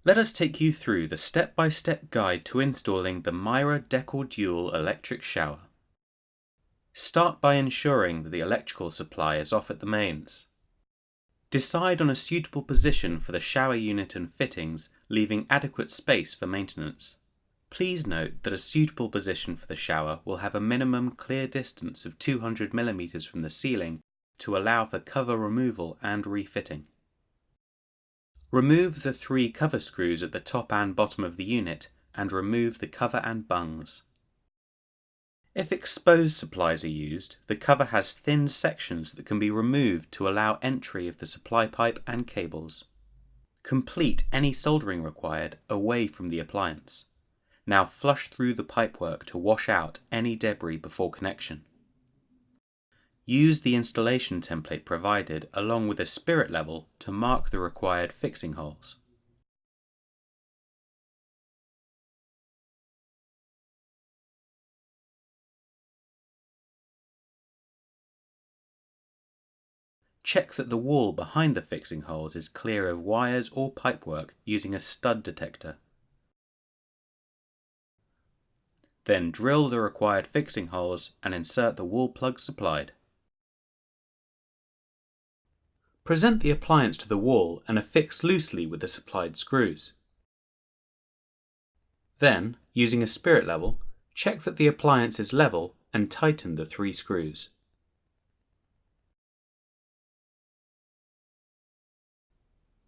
Let us take you through the step-by-step guide to installing the Mira Decor Dual electric shower. Start by ensuring that the electrical supply is off at the mains. Decide on a suitable position for the shower unit and fittings, leaving adequate space for maintenance. Please note that a suitable position for the shower will have a minimum clear distance of 200 mm from the ceiling to allow for cover removal and refitting. Remove the 3 cover screws at the top and bottom of the unit and remove the cover and bungs. If exposed supplies are used, the cover has thin sections that can be removed to allow entry of the supply pipe and cables. Complete any soldering required away from the appliance. Now flush through the pipework to wash out any debris before connection. Use the installation template provided along with a spirit level to mark the required fixing holes. Check that the wall behind the fixing holes is clear of wires or pipework using a stud detector. Then drill the required fixing holes and insert the wall plugs supplied. Present the appliance to the wall and affix loosely with the supplied screws. Then, using a spirit level, check that the appliance is level and tighten the 3 screws.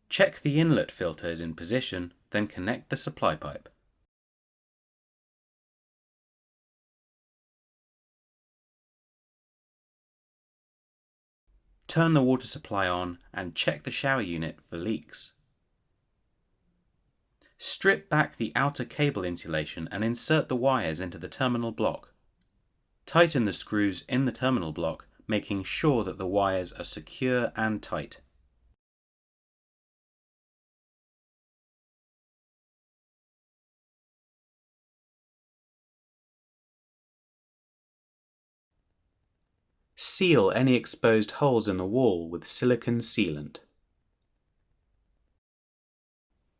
Check the inlet filter is in position, then connect the supply pipe. Turn the water supply on and check the shower unit for leaks. Strip back the outer cable insulation and insert the wires into the terminal block. Tighten the screws in the terminal block, making sure that the wires are secure and tight. Seal any exposed holes in the wall with silicone sealant.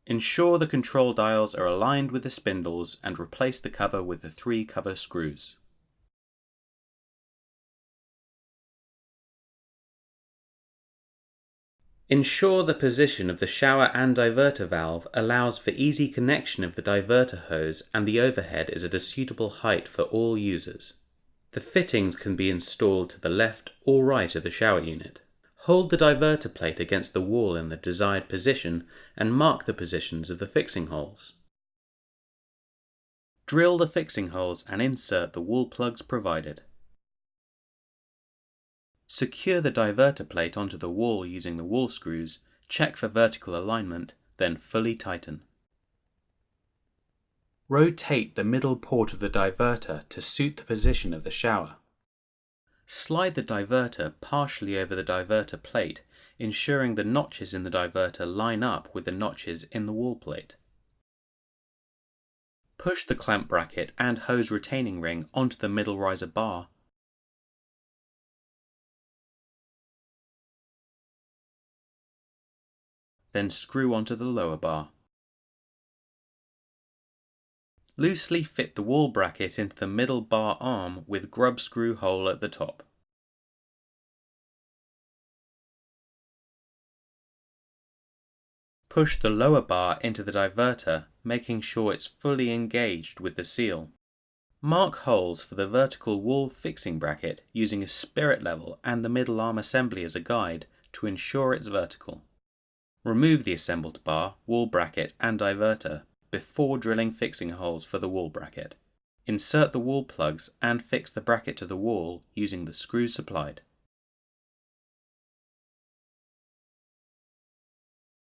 Ensure the control dials are aligned with the spindles and replace the cover with the 3 cover screws. Ensure the position of the shower and diverter valve allows for easy connection of the diverter hose and the overhead is at a suitable height for all users. The fittings can be installed to the left or right of the shower unit. Hold the diverter plate against the wall in the desired position and mark the positions of the fixing holes. Drill the fixing holes and insert the wall plugs provided. Secure the diverter plate onto the wall using the wall screws, check for vertical alignment, then fully tighten. Rotate the middle port of the diverter to suit the position of the shower. Slide the diverter partially over the diverter plate, ensuring the notches in the diverter line up with the notches in the wall plate. Push the clamp bracket and hose retaining ring onto the middle riser bar. Then screw onto the lower bar. Loosely fit the wall bracket into the middle bar arm with grub screw hole at the top. Push the lower bar into the diverter, making sure it's fully engaged with the seal. Mark holes for the vertical wall fixing bracket using a spirit level and the middle arm assembly as a guide to ensure it's vertical. Remove the assembled bar, wall bracket and diverter before drilling fixing holes for the wall bracket. Insert the wall plugs and fix the bracket to the wall using the screws supplied.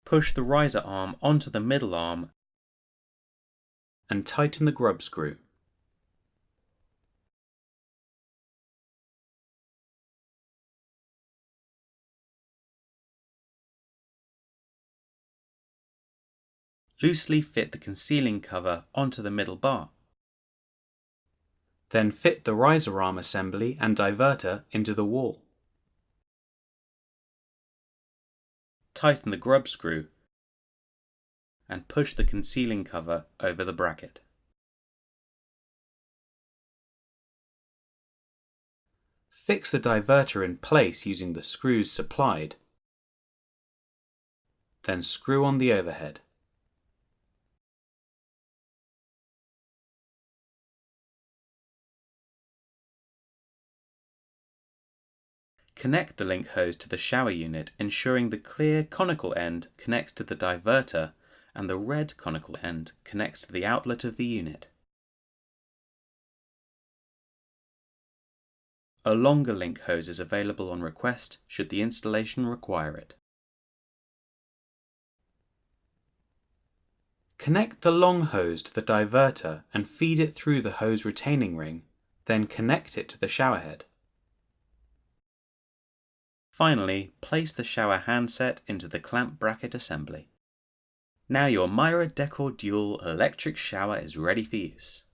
Push the riser arm onto the middle arm and tighten the grub screw. Loosely fit the concealing cover onto the middle bar. Then fit the riser arm assembly and diverter into the wall. Tighten the grub screw and push the concealing cover over the bracket. Fix the diverter in place using the screws supplied. Then screw on the overhead. Connect the link hose to the shower unit, ensuring the clear conical end connects to the diverter and the red conical end connects to the outlet of the unit. A longer link hose is available on request should the installation require it. Connect the long hose to the diverter and feed it through the hose retaining ring, then connect it to the shower head. Finally, place the shower handset into the clamp bracket assembly. Now your Mira Decor Dual electric shower is ready for use.